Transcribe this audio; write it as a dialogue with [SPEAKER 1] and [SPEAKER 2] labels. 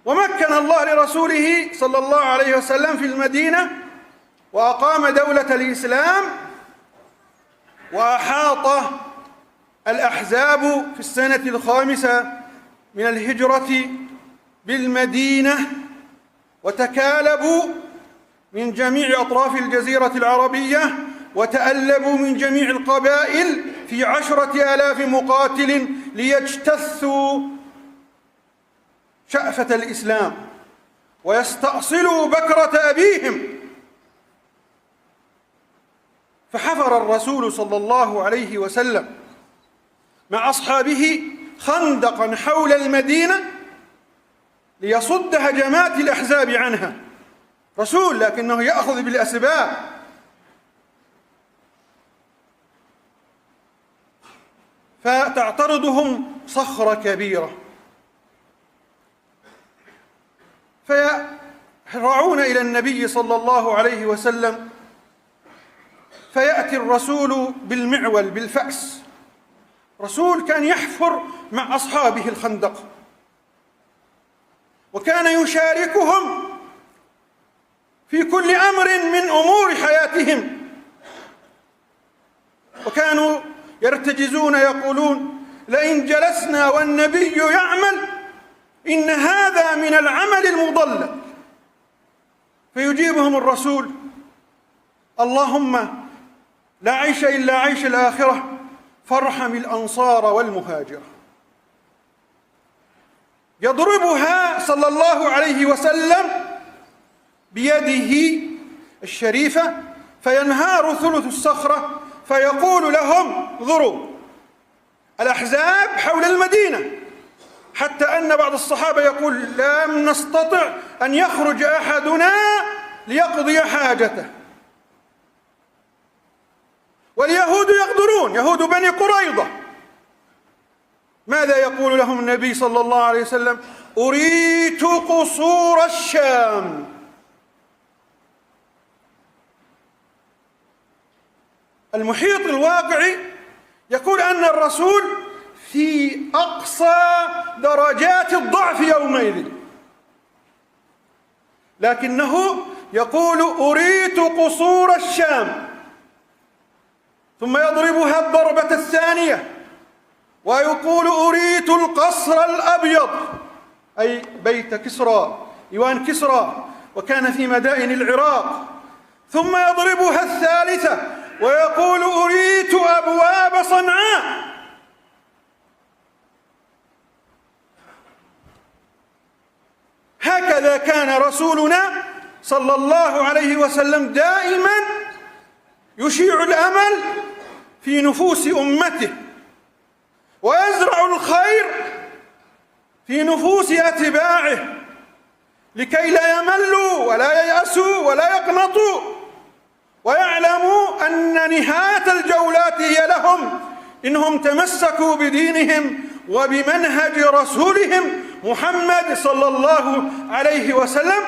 [SPEAKER 1] ومكن الله لرسوله صلى الله عليه وسلم في المدينة وأقام دولة الإسلام، وأحاط الأحزاب في السنة 5 من الهجرة بالمدينة، وتكالبوا من جميع أطراف الجزيرة العربية، وتألبوا من جميع القبائل في 10,000 مقاتل ليجتثوا شأفة الإسلام ويستأصلوا بكرة أبيهم. فحفر الرسول صلى الله عليه وسلم مع أصحابه خندقا حول المدينة ليصد هجمات الأحزاب عنها. رسول لكنه يأخذ بالأسباب. فتعترضهم صخرة كبيرة، فيهرعون إلى النبي صلى الله عليه وسلم، فيأتي الرسول بالمعول بالفأس. رسول كان يحفر مع أصحابه الخندق، وكان يشاركهم في كل أمر من أمور حياتهم، وكانوا يرتجزون يقولون: لئن جلسنا والنبي يعمل إن هذا من العمل المضلل. فيجيبهم الرسول: اللهم لا عيش إلا عيش الآخرة فارحم الأنصار والمهاجرة. يضربها صلى الله عليه وسلم بيده الشريفة فينهار ثلث الصخرة، فيقول لهم: انظروا الأحزاب حول المدينة، حتى أن بعض الصحابة يقول: لم نستطع أن يخرج أحدنا ليقضي حاجته. واليهود يغدرون، يهود بني قريظة. ماذا يقول لهم النبي صلى الله عليه وسلم؟ أريت قصور الشام. المحيط الواقعي يقول أن الرسول في أقصى درجات الضعف يومئذ، لكنه يقول: أريت قصور الشام. ثم يضربها الضربة الثانية ويقول: أريت القصر الأبيض، أي بيت كسرى، إيوان كسرى، وكان في مدائن العراق. ثم يضربها الثالثة ويقول: أريت أبواب صنعاء. هكذا كان رسولنا صلى الله عليه وسلم دائما يشيع الأمل في نفوس أمته، ويزرع الخير في نفوس أتباعه، لكي لا يملوا ولا ييأسوا ولا يقنطوا، ويعلموا أن نهاية الجولات هي لهم إنهم تمسكوا بدينهم وبمنهج رسولهم محمد صلى الله عليه وسلم.